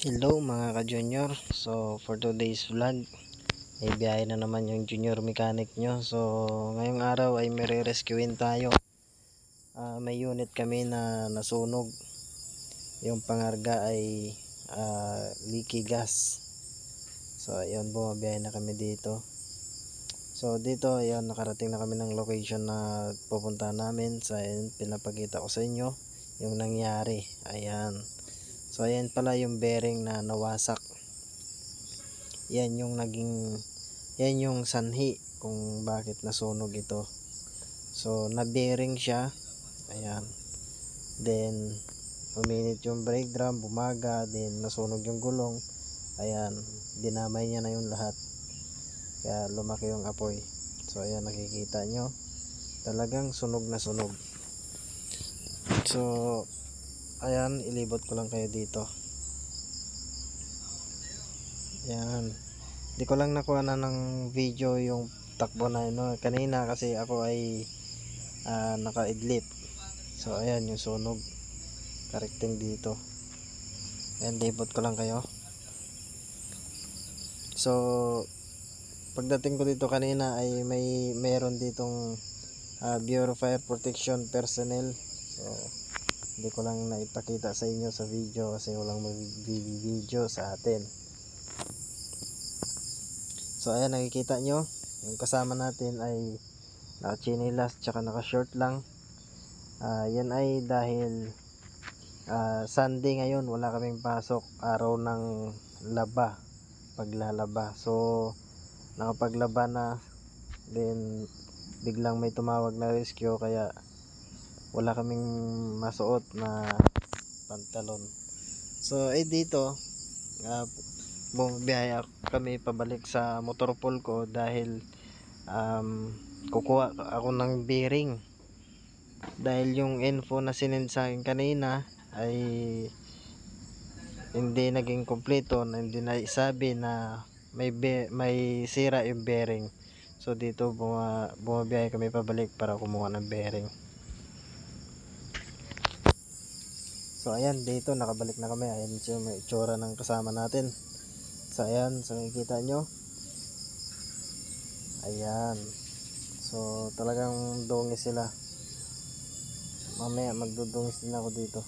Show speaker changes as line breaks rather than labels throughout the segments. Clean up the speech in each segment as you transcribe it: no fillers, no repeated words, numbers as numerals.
Hello mga ka-junior. So for today's vlog ay biyahe na naman yung junior mechanic nyo. So ngayong araw ay mere-rescuein tayo. May unit kami na nasunog. Yung pangarga ay leaky gas. So ayun, bumabiyahe na kami dito. So dito ayun, nakarating na kami ng location na pupunta namin. So ayun, pinapakita ko sa inyo yung nangyari. Ayan. So ayan pala yung bearing na nawasak. Yan yung sanhi kung bakit nasunog ito. So na bearing siya. Ayan. Then uminit yung brake drum, bumaga, then nasunog yung gulong. Ayan, dinamay niya na yung lahat. Kaya lumaki yung apoy. So ayan, nakikita nyo. Talagang sunog na sunog. So ayan, ilibot ko lang kayo dito. Ayan. Di ko lang nakuha na ng video yung takbo na yun, kanina kasi ako ay naka-idlip. So ayan yung sunog. Correcting dito. Ayan, libot ko lang kayo. So pagdating ko dito kanina ay meron ditong Bureau of Fire Protection personnel. So hindi ko lang naipakita sa inyo sa video kasi walang video sa atin. So ayan, nakikita nyo yung kasama natin ay naka-chinilas tsaka naka-short lang. Yan ay dahil Sunday ngayon, wala kaming pasok, araw ng laba, paglalaba. So nakapaglaba na, then biglang may tumawag na rescue kaya wala kaming masuot na pantalon. So dito bumibiyaya kami pabalik sa motorpool ko dahil kukuha ako ng bearing. Dahil yung info na sinend sa akin kanina ay hindi naging kompleto, hindi na isabi na may sira yung bearing. So dito bumabiyahe kami pabalik para kumuha ng bearing. So ayan, dito nakabalik na kami. Ayan yung itsura ng kasama natin. So ayan, so nakikita nyo. Ayan. So talagang dungis sila. Mamaya magdudungis din ako dito.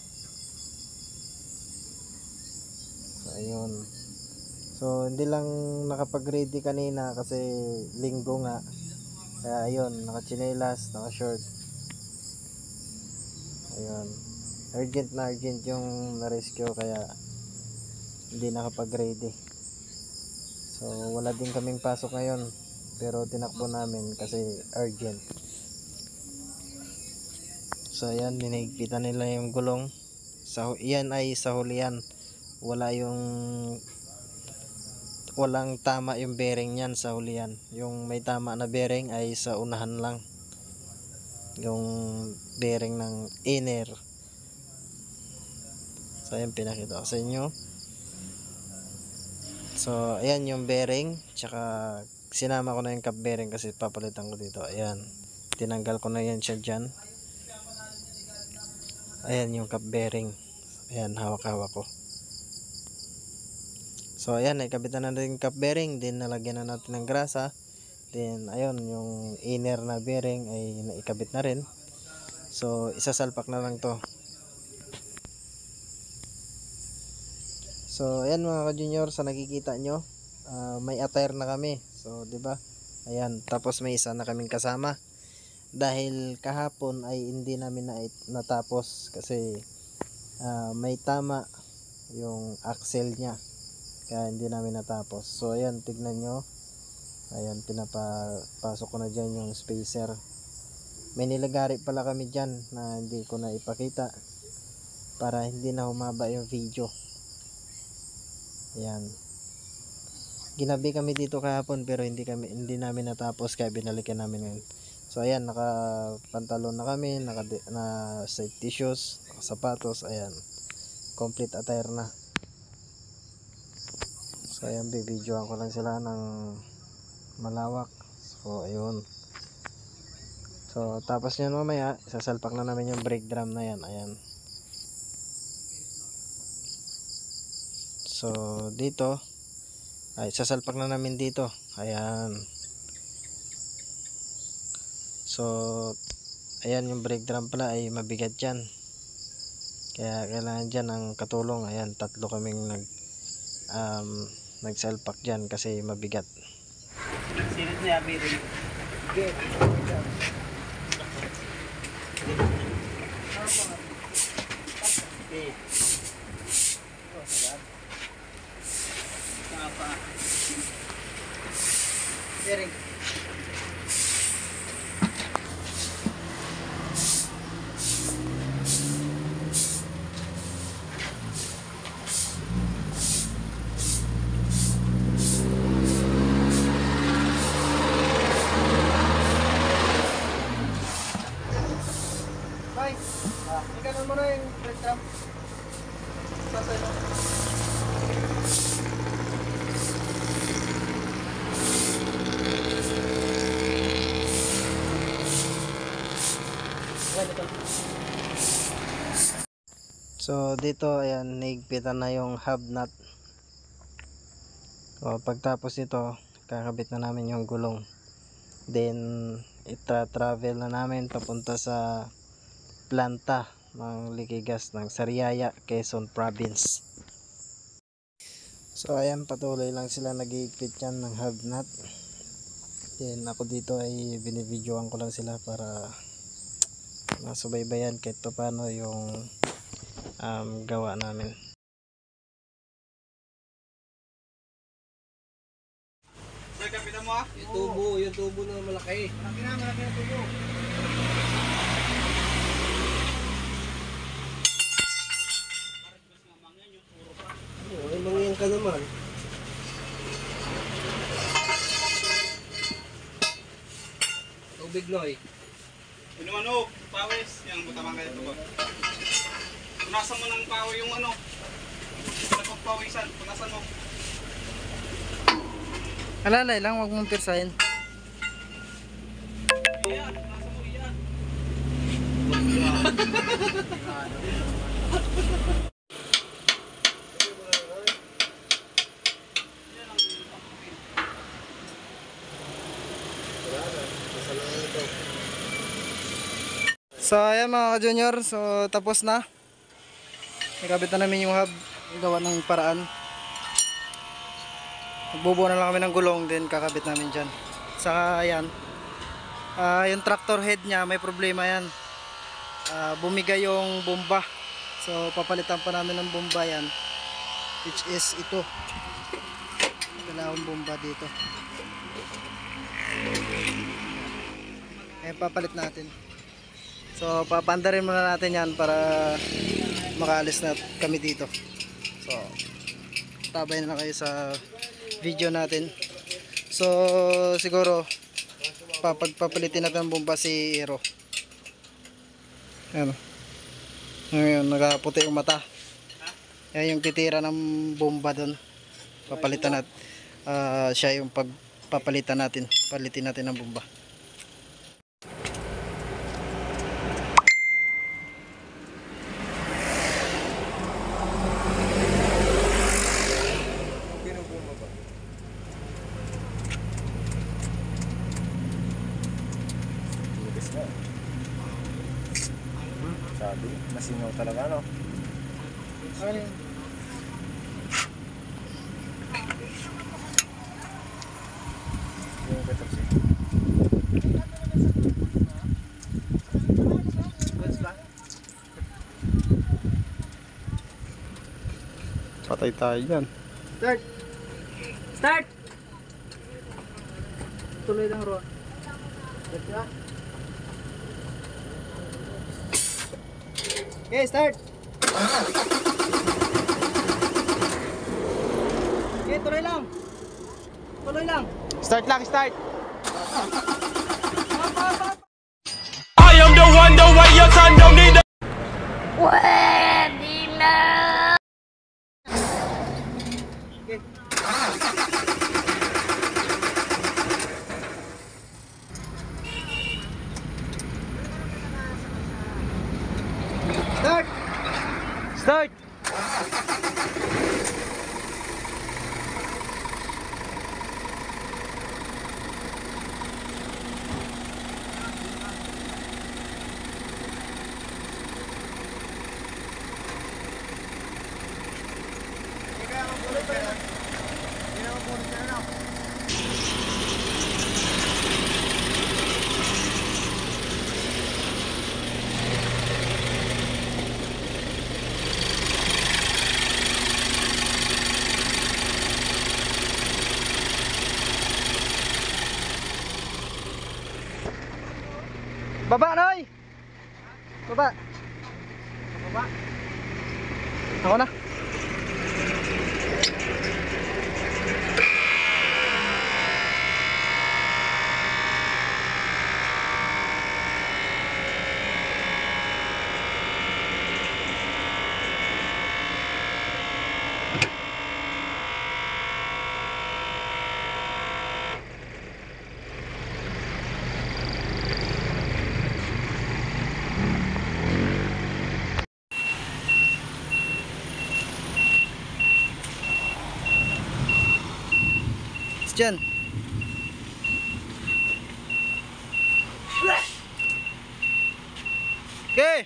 So ayun. So hindi lang nakapag-ready kanina kasi linggo nga. Kaya ayun, naka-chinelas, naka-short. Ayun. Urgent yung na-rescue kaya hindi nakapag-ready. So wala din kaming pasok ngayon pero tinakbo namin kasi urgent. So ayan, dinigpitan nila yung gulong. Yan ay sa hulihan. Walang tama yung bearing yan sa hulihan. Yung may tama na bearing ay sa unahan lang. Yung bearing ng inner. So ayan, pinakita ko sa inyo. So ayan yung bearing. Tsaka sinama ko na yung cap bearing kasi papalitan ko dito. Ayan, tinanggal ko na yan siya dyan. Ayan yung cap bearing. Ayan, hawak-hawak ko. So ayan, ikabitan na rin yung cap bearing. Then nalagyan na natin ng grasa. Then ayun, yung inner na bearing ay naikabit na rin. So isasalpak na lang to. So ayan mga ka-junior, sa nakikita nyo, may attire na kami. So 'di ba? Ayan, tapos may isa na kaming kasama. Dahil kahapon ay hindi namin natapos kasi may tama yung axle niya. Kaya hindi namin natapos. So ayan, tignan nyo. Ayan, pinapasok ko na dyan yung spacer. May nilagari pala kami dyan na hindi ko na ipakita para hindi na humaba yung video. Ayan, ginabi kami dito kahapon pero hindi namin natapos kaya binalikan namin ngayon. So ayan, naka pantalon na kami, na safety shoes, sapatos. Ayan, complete attire na. So ayan, bibidyoan ko lang sila ng malawak. So ayun. So tapos nyan mamaya, sasalpak na namin yung brake drum na yan. Ayan. So dito ay sasalpak na namin dito. Ayan. So ayan, yung brake drum pala ay mabigat yan, kaya kailangan dyan ng katulong. Ayan, tatlo kaming nagsalpak dyan kasi mabigat.
Sinit niya birin. Okay. Bearing. Bye. Ikaw mo na yung brake drum. Sasay mo.
So dito ayan, naigpitan na yung hub nut. So pagtapos ito, kakabit na namin yung gulong. Then itra-travel na namin papunta sa planta ng Liquigas ng Sariaya, Quezon Province. So ayan, patuloy lang sila nag-iigpit yan ng hub nut. Then ako dito ay binibidyoan ko lang sila para masubaybayan kahit pa paano yung gawa namin.
Sir, kapitan mo ah. Yung tubo na malaki. Malaki na tubo. Ay, mangyan ka naman. Tubig Noy.
Ano ano, pawis, yung butamang kayo ito ba? Punasan mo ng pawi yung ano, napagpawisan, punasan mo.
Alalay lang, wag mong pirsahin.
Iyan, punasan mo, iyan.
So ayan mga ka-junior, so tapos na. Nakabit na namin yung hub, gawa ng paraan. Magbubuo na lang kami ng gulong, then kakabit namin dyan. Saka ayan, yung tractor head nya may problema yan. Bumigay yung bomba. So papalitan pa namin ng bomba yan, which is ito. Dalawang bomba dito. Ayan, papalit natin. So papandarin muna natin yan para makaalis na kami dito. So tabay na lang kayo sa video natin. So siguro papagpapalitin natin ang bomba si Hero. Ayan. Ngayon nagaputi yung mata. Yan yung titira ng bomba doon. Papalitan natin. Siya yung pagpapalitan natin. Palitin natin ang bomba.
Sabi, masinaw talaga, no?
Ano yun?
Yung 14.
Patay tayo dyan.
Start! Start! Tuloy lang, Ron. Okay, start! Okay, tuloy lang! Tuloy lang!
Start lang, start!
I am the one, the way your son don't need the
Okay. Start!
Start!
Baba, Noy! Baba. Baba. Ako na. Diyan. Okay.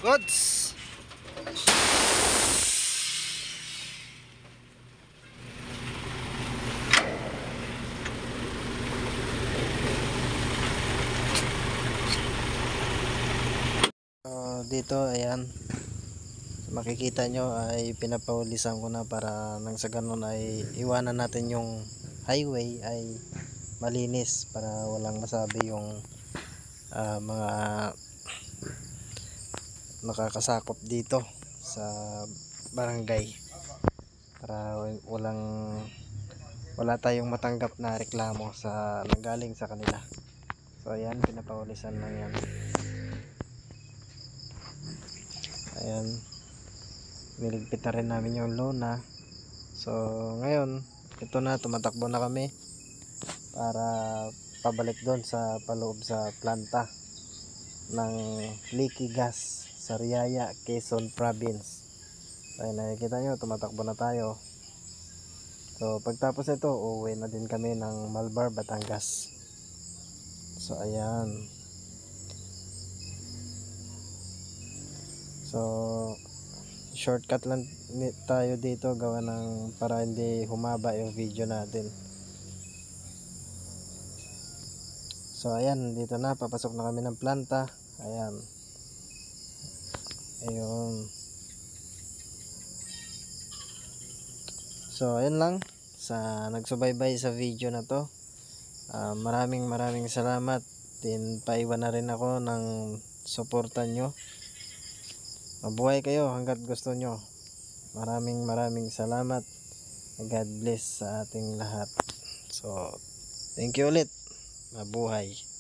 Goods.
Dito ayan, makikita nyo ay pinapaulisan ko na para nang sa ganun ay iwanan natin yung highway ay malinis para walang masabi yung mga nakakasakop dito sa barangay, para wala tayong matanggap na reklamo sa nanggaling sa kanila. So ayan, pinapaulisan lang yan. Ayan, niligpit na rin namin yung lona. So ngayon, ito na, tumatakbo na kami para pabalik doon sa paloob sa planta ng leaky gas sa Riyaya, Quezon Province. Ay, nakikita nyo, tumatakbo na tayo. So pagtapos ito, uuwi na din kami ng Malbar, Batangas. So ayan. So shortcut lang tayo dito, gawa ng para hindi humaba yung video natin. So ayan, dito na, papasok na kami ng planta. Ayan. Ayun. So ayan lang, sa nagsubaybay sa video na to. Maraming salamat din, paiwan na rin ako ng suporta nyo. Mabuhay kayo hanggat gusto nyo. Maraming salamat. God bless sa ating lahat. So thank you ulit. Mabuhay.